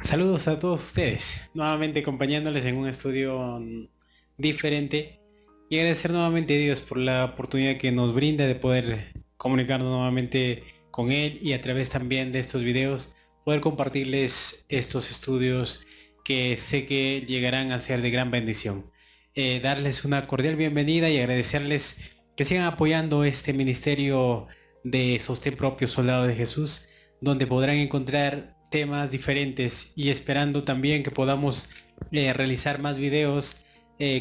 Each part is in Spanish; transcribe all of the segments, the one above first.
Saludos a todos ustedes, nuevamente acompañándoles en un estudio diferente y agradecer nuevamente a Dios por la oportunidad que nos brinda de poder comunicarnos nuevamente con Él y a través también de estos videos poder compartirles estos estudios que sé que llegarán a ser de gran bendición. Darles una cordial bienvenida y agradecerles que sigan apoyando este ministerio de Sostén Propio Soldado de Jesús, donde podrán encontrar temas diferentes y esperando también que podamos realizar más videos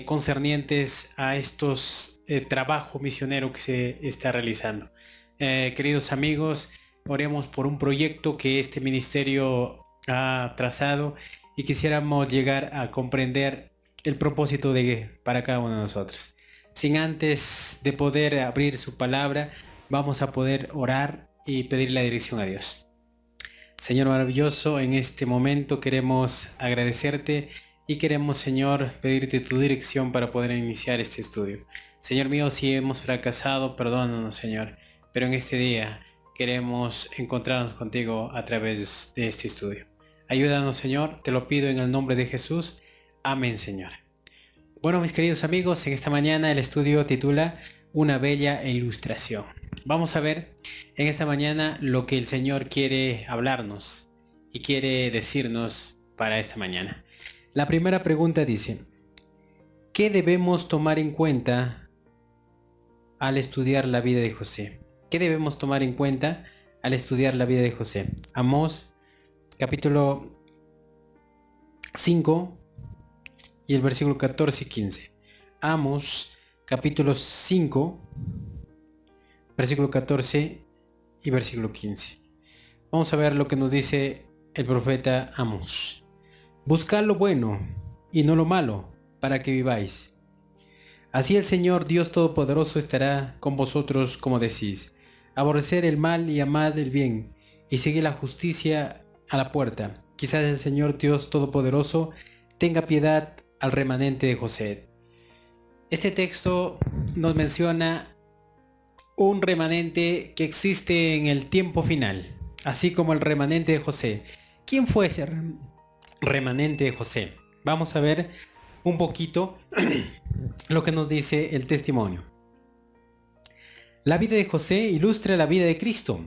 concernientes a estos trabajo misionero que se está realizando. Queridos amigos, oremos por un proyecto que este ministerio ha trazado y quisiéramos llegar a comprender el propósito para cada uno de nosotros. Sin antes de poder abrir su palabra, vamos a poder orar y pedir la dirección a Dios. Señor maravilloso, en este momento queremos agradecerte y queremos, Señor, pedirte tu dirección para poder iniciar este estudio. Señor mío, si hemos fracasado, perdónanos, Señor, pero en este día queremos encontrarnos contigo a través de este estudio. Ayúdanos, Señor, te lo pido en el nombre de Jesús. Amén, Señor. Bueno, mis queridos amigos, en esta mañana el estudio titula Una bella ilustración. Vamos a ver en esta mañana lo que el Señor quiere hablarnos y quiere decirnos para esta mañana. La primera pregunta dice: ¿qué debemos tomar en cuenta al estudiar la vida de José? ¿Qué debemos tomar en cuenta al estudiar la vida de José? Amós capítulo 5 y el versículo 14 y 15. Amós capítulo 5, versículo 14 y versículo 15. Vamos a ver lo que nos dice el profeta Amós. Buscad lo bueno y no lo malo, para que viváis. Así el Señor Dios Todopoderoso estará con vosotros, como decís. Aborrecer el mal y amad el bien, y seguir la justicia a la puerta. Quizás el Señor Dios Todopoderoso tenga piedad al remanente de José. Este texto nos menciona un remanente que existe en el tiempo final, así como el remanente de José. ¿Quién fue ese remanente de José? Vamos a ver un poquito lo que nos dice el testimonio. La vida de José ilustra la vida de Cristo.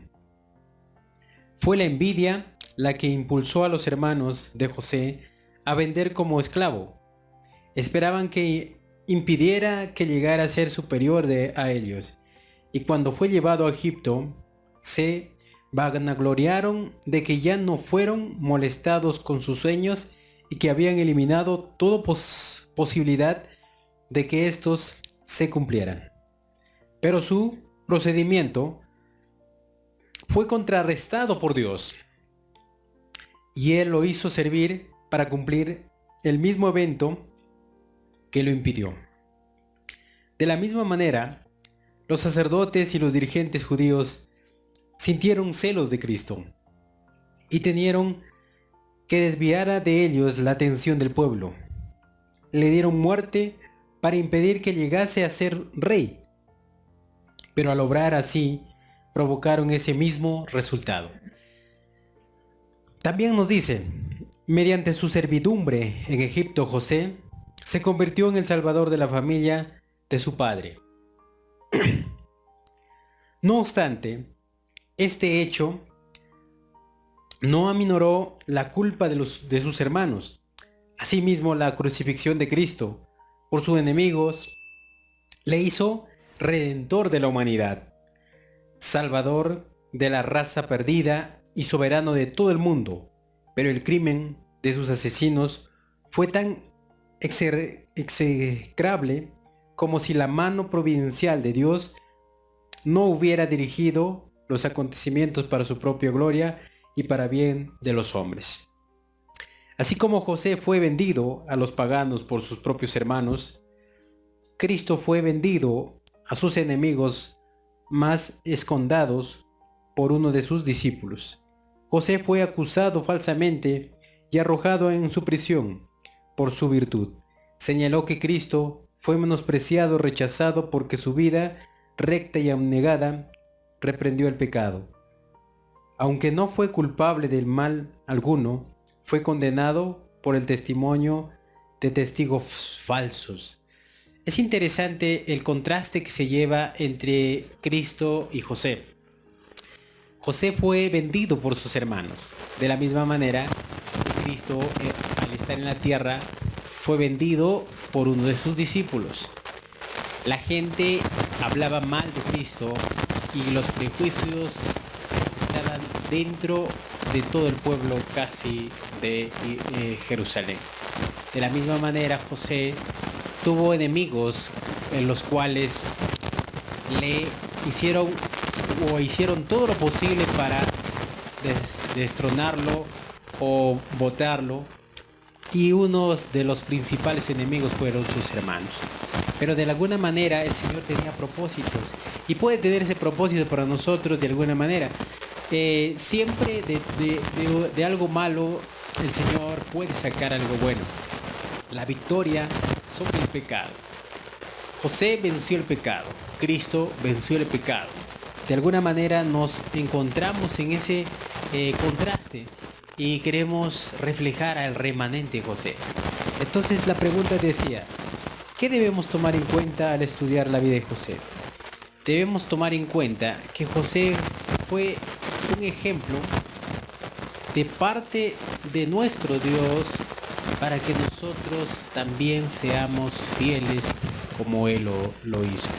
Fue la envidia la que impulsó a los hermanos de José a vender como esclavo. Esperaban que impidiera que llegara a ser superior a ellos. Y cuando fue llevado a Egipto, se vanagloriaron de que ya no fueron molestados con sus sueños y que habían eliminado toda posibilidad de que estos se cumplieran. Pero su procedimiento fue contrarrestado por Dios, y Él lo hizo servir para cumplir el mismo evento que lo impidió. De la misma manera, los sacerdotes y los dirigentes judíos sintieron celos de Cristo y temieron que desviara de ellos la atención del pueblo. Le dieron muerte para impedir que llegase a ser rey, pero al obrar así provocaron ese mismo resultado. También nos dice: mediante su servidumbre en Egipto, José se convirtió en el salvador de la familia de su padre. No obstante, este hecho no aminoró la culpa de sus hermanos. Asimismo, la crucifixión de Cristo por sus enemigos le hizo redentor de la humanidad, salvador de la raza perdida y soberano de todo el mundo. Pero el crimen de sus asesinos fue tan execrable como si la mano providencial de Dios no hubiera dirigido los acontecimientos para su propia gloria y para bien de los hombres. Así como José fue vendido a los paganos por sus propios hermanos, Cristo fue vendido a sus enemigos más escondados por uno de sus discípulos. José fue acusado falsamente y arrojado en su prisión por su virtud. Señaló que Cristo fue menospreciado, rechazado, porque su vida recta y abnegada reprendió el pecado. Aunque no fue culpable del mal alguno, fue condenado por el testimonio de testigos falsos. Es interesante el contraste que se lleva entre Cristo y José. José fue vendido por sus hermanos. De la misma manera, Cristo, al estar en la tierra, fue vendido por uno de sus discípulos. La gente hablaba mal de Cristo y los prejuicios estaban dentro de todo el pueblo casi de Jerusalén. De la misma manera, José tuvo enemigos en los cuales le hicieron todo lo posible para destronarlo o botarlo, y unos de los principales enemigos fueron sus hermanos. Pero de alguna manera el Señor tenía propósitos y puede tener ese propósito para nosotros de alguna manera. Siempre de algo malo el Señor puede sacar algo bueno. La victoria sobre el pecado. José venció el pecado, Cristo venció el pecado. De alguna manera nos encontramos en ese contraste y queremos reflejar al remanente José. Entonces la pregunta decía, ¿qué debemos tomar en cuenta al estudiar la vida de José? Debemos tomar en cuenta que José fue un ejemplo de parte de nuestro Dios para que nosotros también seamos fieles como Él lo hizo.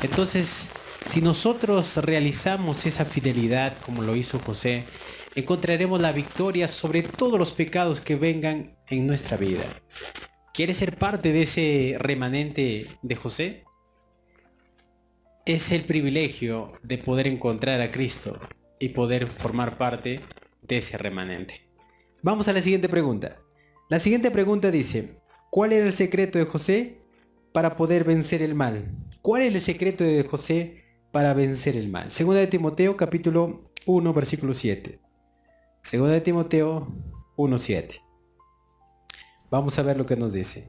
Entonces, si nosotros realizamos esa fidelidad como lo hizo José, encontraremos la victoria sobre todos los pecados que vengan en nuestra vida. ¿Quieres ser parte de ese remanente de José? Es el privilegio de poder encontrar a Cristo y poder formar parte de ese remanente. Vamos a la siguiente pregunta. La siguiente pregunta dice, ¿cuál era el secreto de José para poder vencer el mal? ¿Cuál es el secreto de José para vencer el mal? Segunda de Timoteo capítulo 1 versículo 7. Segunda de Timoteo 1:7. Vamos a ver lo que nos dice.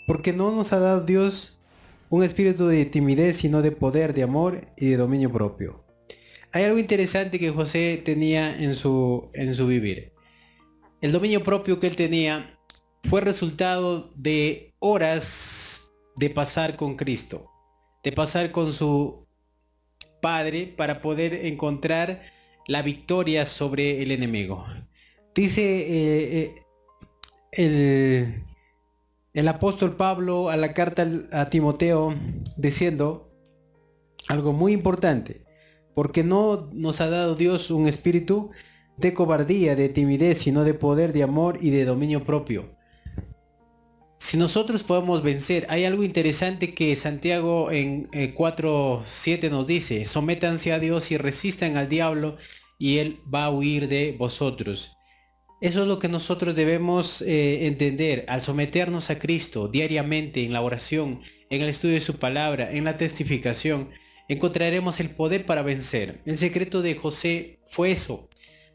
Porque no nos ha dado Dios un espíritu de timidez, sino de poder, de amor y de dominio propio. Hay algo interesante que José tenía en su vivir. El dominio propio que él tenía fue resultado de horas de pasar con Cristo, de pasar con su Padre para poder encontrar la victoria sobre el enemigo. Dice el apóstol Pablo a la carta a Timoteo diciendo algo muy importante, porque no nos ha dado Dios un espíritu de cobardía, de timidez, sino de poder, de amor y de dominio propio. Si nosotros podemos vencer, hay algo interesante que Santiago en 4:7 nos dice, sométanse a Dios y resistan al diablo y él va a huir de vosotros. Eso es lo que nosotros debemos entender al someternos a Cristo diariamente en la oración, en el estudio de su palabra, en la testificación. Encontraremos el poder para vencer. El secreto de José fue eso,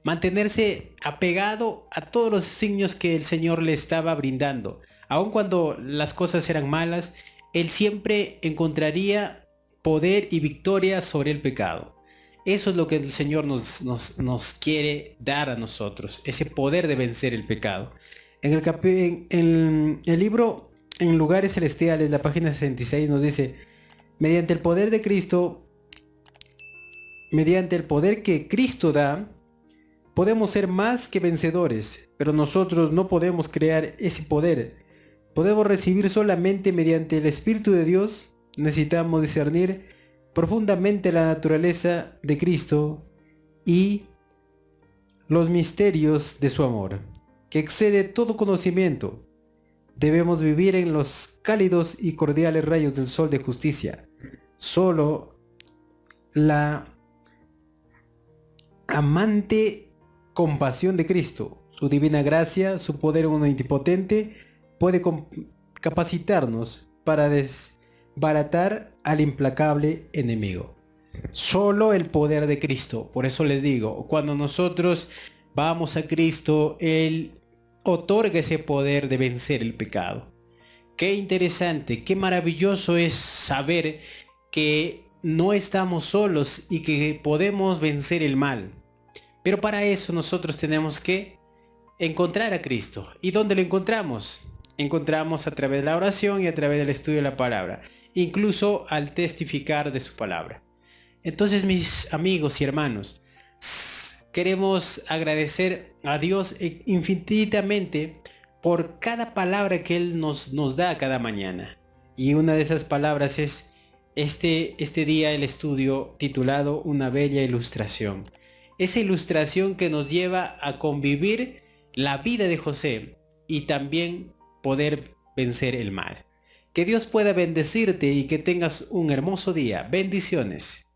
mantenerse apegado a todos los signos que el Señor le estaba brindando. Aun cuando las cosas eran malas, él siempre encontraría poder y victoria sobre el pecado. Eso es lo que el Señor nos quiere dar a nosotros, ese poder de vencer el pecado. En el libro En Lugares Celestiales, la página 66 nos dice, mediante el poder de Cristo, mediante el poder que Cristo da, podemos ser más que vencedores, pero nosotros no podemos crear ese poder. Podemos recibir solamente mediante el Espíritu de Dios. Necesitamos discernir profundamente la naturaleza de Cristo y los misterios de su amor, que excede todo conocimiento. Debemos vivir en los cálidos y cordiales rayos del sol de justicia. Solo la amante compasión de Cristo, su divina gracia, su poder omnipotente, puede capacitarnos para desbaratar al implacable enemigo. Solo el poder de Cristo. Por eso les digo, cuando nosotros vamos a Cristo, Él otorga ese poder de vencer el pecado. Qué interesante, qué maravilloso es saber que no estamos solos y que podemos vencer el mal. Pero para eso nosotros tenemos que encontrar a Cristo. ¿Y dónde lo encontramos? Encontramos a través de la oración y a través del estudio de la palabra, incluso al testificar de su palabra. Entonces, mis amigos y hermanos, queremos agradecer a Dios infinitamente por cada palabra que Él nos da cada mañana. Y una de esas palabras es este día el estudio titulado Una bella ilustración. Esa ilustración que nos lleva a convivir la vida de José y también poder vencer el mal. Que Dios pueda bendecirte y que tengas un hermoso día. Bendiciones.